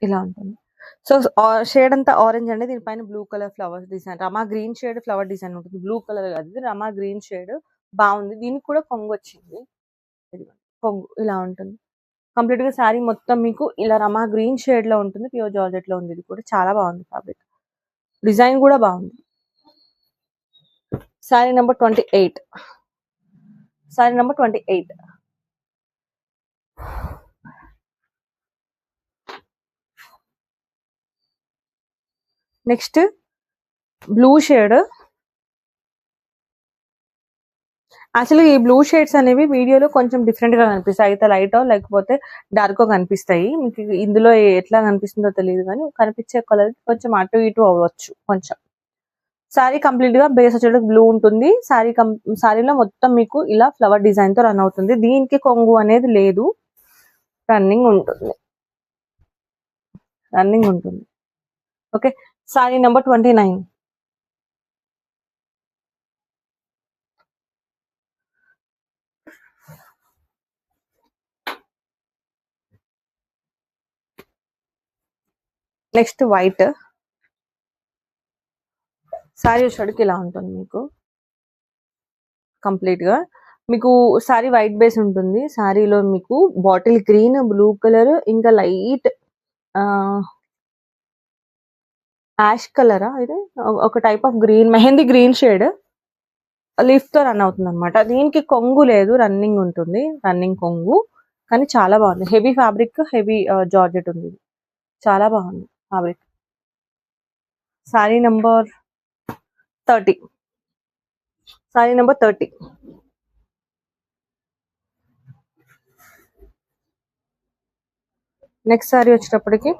ఇలా ఉంటుంది. సో షేడ్ అంతా ఆరెంజ్ అండి. దీనిపైన బ్లూ కలర్ ఫ్లవర్స్ డిజైన్, రమా గ్రీన్ షేడ్ ఫ్లవర్ డిజైన్ ఉంటుంది. బ్లూ కలర్ కాదు, ఇది రమా గ్రీన్ షేడ్ బాగుంది. దీనికి కూడా కొంగు వచ్చింది. కొంగు ఇలా ఉంటుంది. కంప్లీట్ గా శారీ మొత్తం మీకు ఇలా రమా గ్రీన్ షేడ్ లో ఉంటుంది. ప్యూర్ జార్జెట్ లో ఉంది. ఇది కూడా చాలా బాగుంది. ఫ్యాబ్రిక్ డిజైన్ కూడా బాగుంది. Sari number 28. Sari number 28. Next blue shade. Actually ఈ బ్లూ షేడ్స్ అనేవి వీడియోలో కొంచెం డిఫరెంట్ గా కనిపిస్తాయి. అయితే లైట్ లేకపోతే డార్క్ కనిపిస్తాయి. మీకు ఇందులో ఎట్లా కనిపిస్తుందో తెలియదు, కానీ కనిపించే కలర్ కొంచెం అటు ఇటు అవ్వచ్చు కొంచెం. శారీ కంప్లీట్ గా బేస్ వచ్చేటప్పుడు బ్లూ ఉంటుంది. శారీలో మొత్తం మీకు ఇలా ఫ్లవర్ డిజైన్ తో రన్ అవుతుంది. దీనికి కొంగు అనేది లేదు, రన్నింగ్ ఉంటుంది. Okay. Sari number 29. Next white. Sari వచ్చేటికి ఇలా ఉంటుంది. మీకు కంప్లీట్ గా మీకు శారీ వైట్ బేస్ ఉంటుంది. శారీలో మీకు బాటిల్ గ్రీన్, బ్లూ కలర్, ఇంకా లైట్ యాష్ కలరా, ఇది ఒక type of green, mehndi green shade leaf తో రన్ అవుతుంది అనమాట. దీనికి కొంగు లేదు, రన్నింగ్ ఉంటుంది. రన్నింగ్ కొంగు, కానీ చాలా బాగుంది. హెవీ ఫ్యాబ్రిక్, హెవీ జార్జెట్ ఉంది. చాలా బాగుంది fabric. Sari number 30. Sari number 30. Next sari వచ్చేటప్పటికి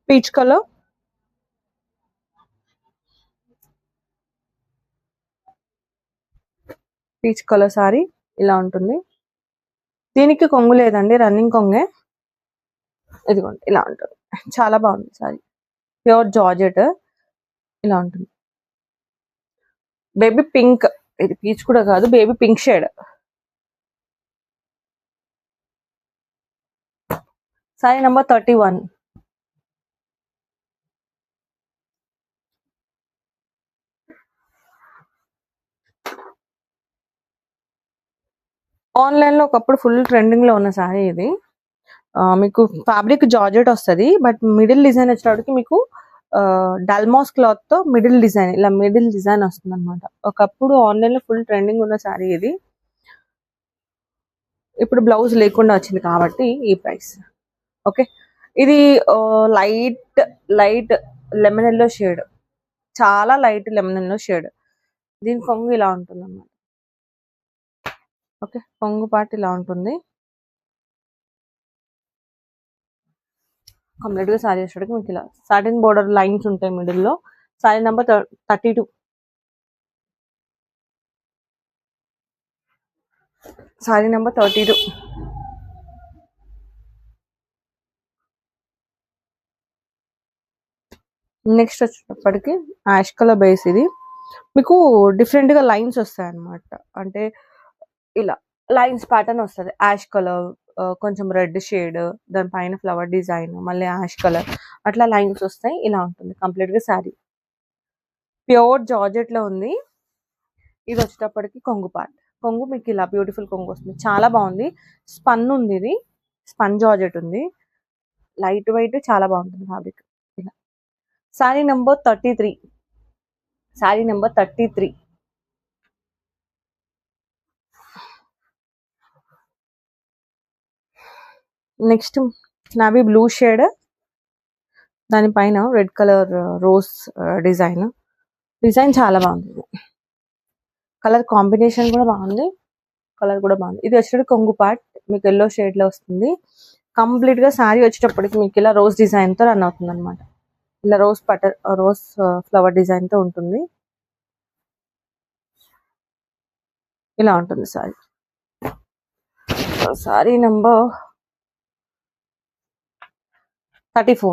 peach colour. Peach colour sari ఇలా ఉంటుంది. దీనికి కొంగు లేదండి, రన్నింగ్ కొంగే. ఇదిగోండి ఇలా ఉంటుంది. చాలా బాగుంది శారీ. ప్యూర్ జార్జెట్ ఇలా ఉంటుంది. బేబీ పింక్, ఇది పీచ్ కూడా కాదు, baby pink shade. Sari number 31. Online లో ఒకప్పుడు ఫుల్ ట్రెండింగ్ లో ఉన్న శారీ ఇది. మీకు ఫ్యాబ్రిక్ జార్జెట్ వస్తుంది, బట్ మిడిల్ డిజైన్ వచ్చేటప్పటికి మీకు డల్మాస్ క్లాత్ తో మిడిల్ డిజైన్ వస్తుంది అనమాట. ఒకప్పుడు ఆన్లైన్ లో ఫుల్ ట్రెండింగ్ ఉన్న శారీ ఇది. ఇప్పుడు బ్లౌజ్ లేకుండా వచ్చింది కాబట్టి ఈ ప్రైస్. ఓకే. ఇది light light lemon yellow shade, చాలా లైట్ లెమన్ ఎల్లో షేడ్. దీని కొంగు ఇలా ఉంటుంది అన్నమాట. ఓకే, కొంగు పార్ట్ ఇలా ఉంటుంది. కంప్లీట్ గా శారీ వచ్చేటికి మీకు ఇలా సాటిన్ బోర్డర్ లైన్స్ ఉంటాయి మిడిల్ లో. Sari number 32. Sari number 32. Next వచ్చేటప్పటికి యాష్ కలర్ బేస్. ఇది మీకు డిఫరెంట్ గా లైన్స్ వస్తాయి అన్నమాట. అంటే ఇలా లైన్స్ ప్యాటర్న్ వస్తుంది. యాష్ కలర్, కొంచెం రెడ్ షేడ్, దానిపైన ఫ్లవర్ డిజైన్, మళ్ళీ యాష్ కలర్, అట్లా లైన్స్ వస్తాయి. ఇలా ఉంటుంది కంప్లీట్ గా శారీ. ప్యూర్ జార్జెట్ లో ఉంది. ఇది వచ్చేటప్పటికి కొంగు పార్ట్. కొంగు మీకు ఇలా బ్యూటిఫుల్ కొంగు వస్తుంది. చాలా బాగుంది. స్పన్ ఉంది, ఇది స్పన్ జార్జెట్ ఉంది. లైట్ వెయిట్, చాలా బాగుంటుంది ఫ్యాబ్రిక్. ఇలా sari number 33. Sari number 33. Next navy blue shade, దానిపైన రెడ్ కలర్ రోజ్ డిజైన్ చాలా బాగుంది. కలర్ కాంబినేషన్ కూడా బాగుంది. ఇది వచ్చేటప్పుడు కొంగు పార్ట్ మీకు ఎల్లో షేడ్ లో వస్తుంది. కంప్లీట్ గా శారీ వచ్చేటప్పటికి మీకు ఇలా రోజ్ డిజైన్ తో రన్ అవుతుంది అనమాట. ఇలా రోజ్ ఫ్లవర్ డిజైన్ తో ఉంటుంది. ఇలా ఉంటుంది శారీ. శారీ నెంబర్ 34.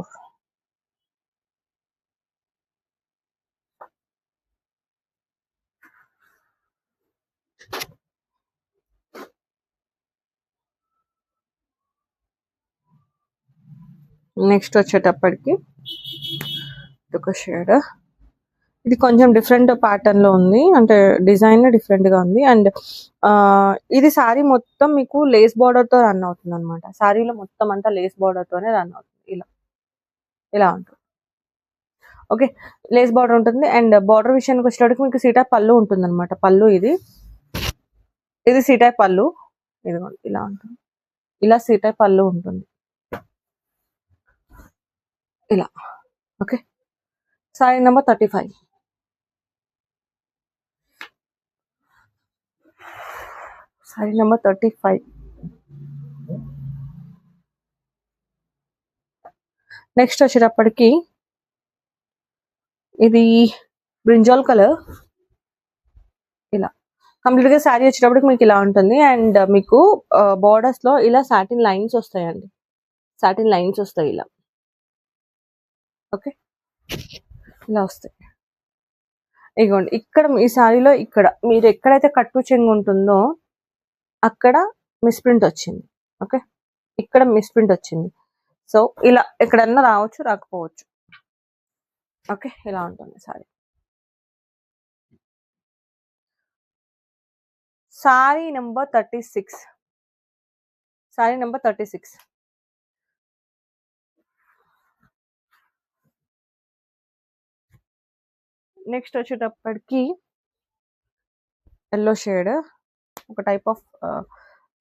నెక్స్ట్ వచ్చేటప్పటికి ఒక షేడ్, ఇది కొంచెం డిఫరెంట్ ప్యాటర్న్ లో ఉంది, అంటే డిజైన్ డిఫరెంట్ గా ఉంది. అండ్ ఇది సారీ మొత్తం మీకు లేస్ బార్డర్ తో రన్ అవుతుంది అనమాట. సారీలో మొత్తం అంతా లేస్ బార్డర్ తోనే రన్ అవుతుంది. ఇలా ఇలా ఉంటుంది. ఓకే, లేస్ బార్డర్ ఉంటుంది. అండ్ బార్డర్ విషయానికి వచ్చేటప్పటికి మీకు సీటా పళ్ళు ఉంటుంది అనమాట. పళ్ళు ఇది సీటా పళ్ళు, ఇదిగోండి ఇలా ఉంటుంది. ఇలా సీటా పళ్ళు ఉంటుంది ఇలా. Okay, sorry number 35. Sorry number 35. Next వచ్చేటప్పటికి ఇది బ్రింజాల్ కలర్. ఇలా కంప్లీట్ గా శారీ వచ్చేటప్పటికి మీకు ఇలా ఉంటుంది. అండ్ మీకు బార్డర్స్ లో ఇలా సాటిన్ లైన్స్ వస్తాయండి, సాటిన్ లైన్స్ వస్తాయి ఇలా. ఓకే, ఇలా వస్తాయి. ఇగోండి ఇక్కడ ఈ శారీలో ఇక్కడ మీరు ఎక్కడైతే కట్టు చెంగు ఉంటుందో అక్కడ మిస్ప్రింట్ వచ్చింది. ఓకే, ఇక్కడ మిస్ప్రింట్ వచ్చింది. సో ఇలా ఎక్కడన్నా రావచ్చు, రాకపోవచ్చు. ఓకే, ఇలా ఉంటుంది sorry. Sorry number 36. Sorry number 36. Next వచ్చేటప్పటికి ఎల్లో షేడ్, ఒక టైప్ ఆఫ్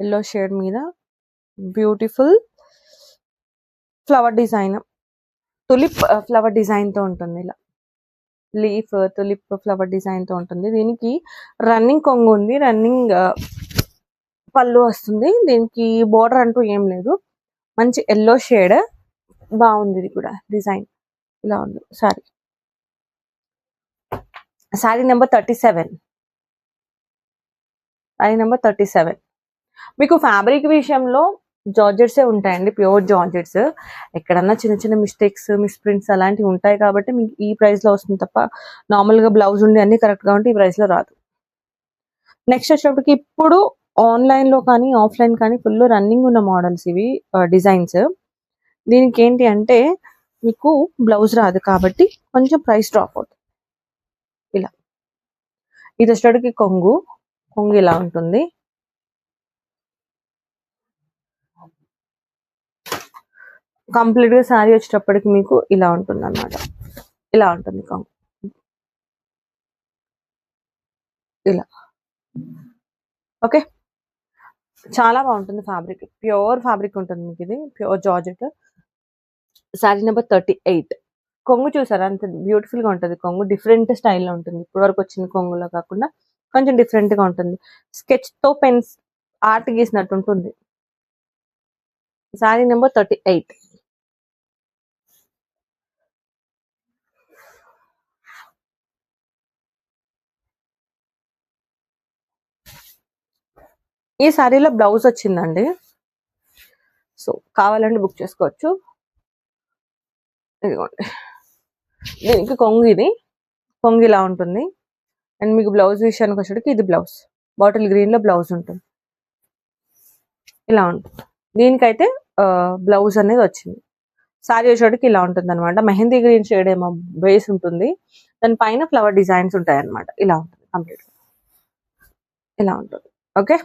ఎల్లో షేడ్ మీద beautiful flower design, tulip flower design తో ఉంటుంది. ఇలా లీఫ్ తులిప్ ఫ్లవర్ డిజైన్ తో ఉంటుంది. దీనికి రన్నింగ్ కొంగు ఉంది, రన్నింగ్ పళ్ళు వస్తుంది. దీనికి బోర్డర్ అంటూ ఏం లేదు. మంచి ఎల్లో షేడ్, బాగుంది. ఇది కూడా డిజైన్ ఇలా ఉంది sorry. Sorry number 37. Sorry number 37. మీకు ఫ్యాబ్రిక్ విషయంలో జార్జెట్సే ఉంటాయండి, ప్యూర్ జార్జెట్స్. ఎక్కడన్నా చిన్న చిన్న మిస్టేక్స్, మిస్ప్రింట్స్ అలాంటివి ఉంటాయి కాబట్టి మీకు ఈ ప్రైస్ లో వస్తుంది తప్ప నార్మల్గా బ్లౌజ్ ఉండి అన్ని కరెక్ట్ గా ఉంటే ఈ ప్రైస్ లో రాదు. నెక్స్ట్ వచ్చేటప్పటికి ఇప్పుడు ఆన్లైన్ లో కానీ ఆఫ్లైన్ కానీ ఫుల్ రన్నింగ్ ఉన్న మోడల్స్ ఇవి, డిజైన్స్. దీనికి ఏంటి అంటే మీకు బ్లౌజ్ రాదు కాబట్టి కొంచెం ప్రైస్ డ్రాప్ అవుతుంది. ఇలా ఇది వచ్చేటప్పటికి కొంగు ఇలా ఉంటుంది. కంప్లీట్ గా శారీ వచ్చేటప్పటికి మీకు ఇలా ఉంటుంది అనమాట. ఇలా ఉంటుంది కొంగు ఇలా. ఓకే, చాలా బాగుంటుంది ఫ్యాబ్రిక్, ప్యూర్ ఫ్యాబ్రిక్ ఉంటుంది మీకు. ఇది ప్యూర్ జార్జెట్. శారీ నెంబర్ 38. కొంగు చూసారా అంత బ్యూటిఫుల్ గా ఉంటుంది. కొంగు డిఫరెంట్ స్టైల్లో ఉంటుంది, ఇప్పటి వరకు వచ్చిన కొంగులో కాకుండా కొంచెం డిఫరెంట్ గా ఉంటుంది. స్కెచ్ తో పెన్స్ ఆర్ట్ గీసినట్టు ఉంటుంది. శారీ నెంబర్ 38. ఈ శారీలో బ్లౌజ్ వచ్చిందండి, సో కావాలంటే బుక్ చేసుకోవచ్చు. ఇదిగోండి, దీనికి కొంగు, ఇది కొంగు ఇలా ఉంటుంది. అండ్ మీకు బ్లౌజ్ విషయానికి వచ్చేటికి ఇది బ్లౌజ్ బాటిల్ గ్రీన్ లో బ్లౌజ్ ఉంటుంది. ఇలా ఉంటుంది. దీనికైతే బ్లౌజ్ అనేది వచ్చింది. శారీ వచ్చేటికి ఇలా ఉంటుంది అనమాట. మెహందీ గ్రీన్ షేడ్ ఏమో బేస్ ఉంటుంది, దాని పైన ఫ్లవర్ డిజైన్స్ ఉంటాయి అనమాట. ఇలా ఉంటుంది కంప్లీట్, ఇలా ఉంటుంది. ఓకే,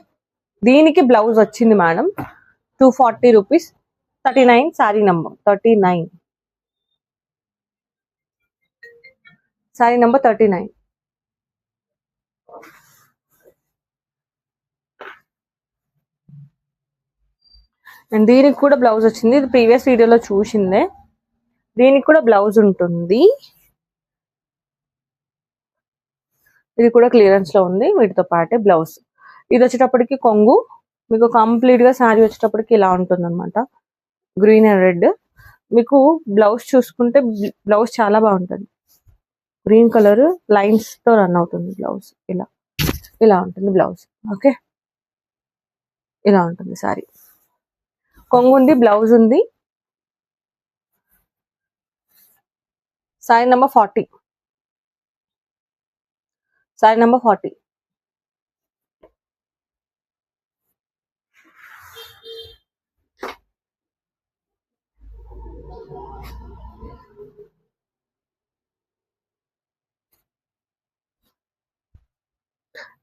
దీనికి బ్లౌజ్ వచ్చింది madam 240 rupees. 39 sari number 39. Sari number 39. And దీనికి కూడా బ్లౌజ్ వచ్చింది. ఇది ప్రీవియస్ వీడియోలో చూసిందే. దీనికి కూడా బ్లౌజ్ ఉంటుంది. ఇది కూడా క్లియరెన్స్ లో ఉంది వీటితో పాటే బ్లౌజ్. ఇది వచ్చేటప్పటికి కొంగు మీకు కంప్లీట్ గా శారీ వచ్చేటప్పటికి ఇలా ఉంటుంది అనమాట, గ్రీన్ అండ్ రెడ్. మీకు బ్లౌజ్ చూసుకుంటే బ్లౌజ్ చాలా బాగుంటుంది, గ్రీన్ కలర్ లైన్స్ తో రన్ అవుతుంది బ్లౌజ్. ఇలా ఇలా ఉంటుంది బ్లౌజ్. ఓకే, ఇలా ఉంటుంది శారీ. కొంగు ఉంది, బ్లౌజ్ ఉంది. Sari number 40. Sari number 40.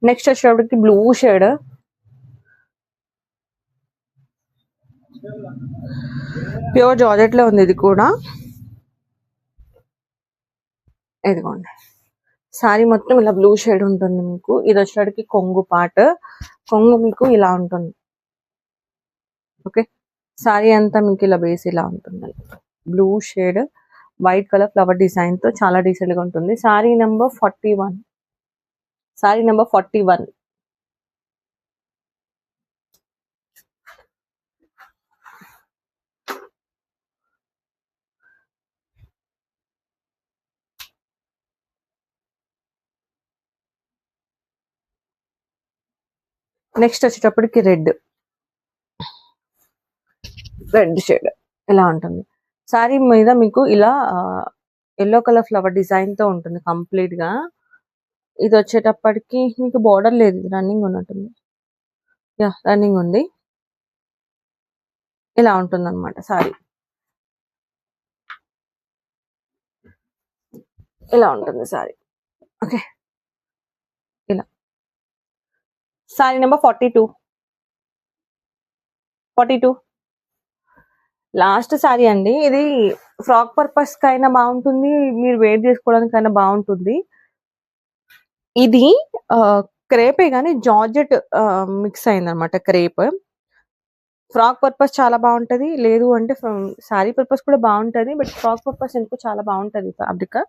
Next వచ్చేటప్పటికి బ్లూ షేడ్, ప్యూర్ జార్జెట్ లో ఉంది ఇది కూడా. ఇదిగోండి సారీ మొత్తం ఇలా బ్లూ షేడ్ ఉంటుంది మీకు. ఇది వచ్చేటికి కొంగు పార్ట్, కొంగు మీకు ఇలా ఉంటుంది. ఓకే, సారీ అంతా మీకు ఇలా బేస్ ఇలా ఉంటుంది. Blue shade white colour flower design తో చాలా డీసెంట్ గా ఉంటుంది. Sorry number 41, sorry number 41. Next వచ్చేటప్పటికి రెడ్ షేడ్ ఇలా ఉంటుంది. సారీ మీద మీకు ఇలా ఎల్లో కలర్ ఫ్లవర్ డిజైన్ తో ఉంటుంది కంప్లీట్ గా. ఇది వచ్చేటప్పటికి మీకు బార్డర్ లేదు, ఇది రన్నింగ్ ఉన్నట్టుంది. యా రన్నింగ్ ఉంది. ఇలా ఉంటుంది అనమాట సారీ, ఇలా ఉంటుంది సారీ. ఓకే, ఇలా సారీ నెంబర్ 42. లాస్ట్ సారీ అండి. ఇది ఫ్రాక్ పర్పస్ కైనా బాగుంటుంది, మీరు వేర్ చేసుకోవడానికైనా బాగుంటుంది. ఇది క్రేపే కానీ జార్జెట్ మిక్స్ అయింది అనమాట. క్రేప్ ఫ్రాక్ పర్పస్ చాలా బాగుంటది, లేదు అంటే సారీ పర్పస్ కూడా బాగుంటది, బట్ ఫ్రాక్ పర్పస్ ఎందుకు చాలా బాగుంటది. Fabric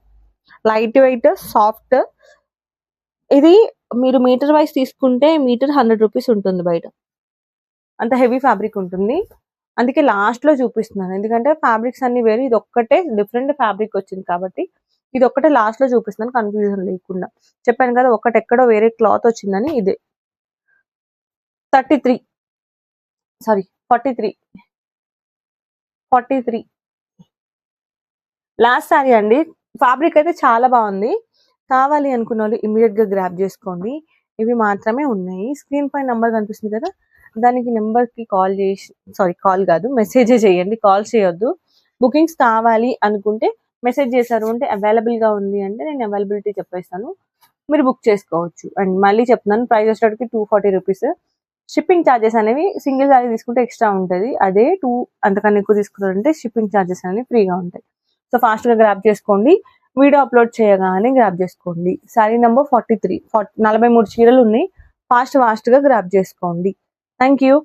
light weight soft. ఇది మీరు మీటర్ వైస్ తీసుకుంటే మీటర్ 100 రూపీస్ ఉంటుంది బయట, అంత హెవీ ఫ్యాబ్రిక్ ఉంటుంది. అందుకే లాస్ట్ లో చూపిస్తున్నాను, ఎందుకంటే ఫ్యాబ్రిక్స్ అన్ని వేరు, ఇది ఒక్కటే డిఫరెంట్ ఫ్యాబ్రిక్ వచ్చింది కాబట్టి ఇది ఒక్కటే లాస్ట్ లో చూపిస్తున్నాను, కన్ఫ్యూజన్ లేకుండా. చెప్పాను కదా ఒకటి ఎక్కడో వేరే క్లాత్ వచ్చిందని. ఇదే 33 సారీ 43 లాస్ట్ సారీ అండి. ఫ్యాబ్రిక్ అయితే చాలా బాగుంది. కావాలి అనుకున్న వాళ్ళు ఇమీడియట్ గా గ్రాప్ చేసుకోండి. ఇవి మాత్రమే ఉన్నాయి. స్క్రీన్ పై నెంబర్ కనిపిస్తుంది కదా, దానికి నెంబర్ కి కాల్ చేసి, సారీ కాల్ కాదు మెసేజ్ చేయండి, కాల్ చేయొద్దు. బుకింగ్స్ కావాలి అనుకుంటే మెసేజ్ చేశారు అంటే అవైలబుల్ గా ఉంది అంటే నేను అవైలబిలిటీ చెప్పేస్తాను, మీరు బుక్ చేసుకోవచ్చు. అండ్ మళ్ళీ చెప్తున్నాను, ప్రైస్ వచ్చేటికి 240 రూపీస్. షిప్పింగ్ ఛార్జెస్ అనేవి సింగిల్ సారీ తీసుకుంటే ఎక్స్ట్రా ఉంటుంది, అదే 2 అంతకన్నా ఎక్కువ తీసుకున్నారంటే షిప్పింగ్ ఛార్జెస్ అనేవి ఫ్రీగా ఉంటాయి. సో ఫాస్ట్ గా గ్రాప్ చేసుకోండి, వీడియో అప్లోడ్ చేయగానే గ్రాప్ చేసుకోండి. సారీ నెంబర్ 43 చీరలు ఉన్నాయి, ఫాస్ట్ గా గ్రాప్ చేసుకోండి. Thank you.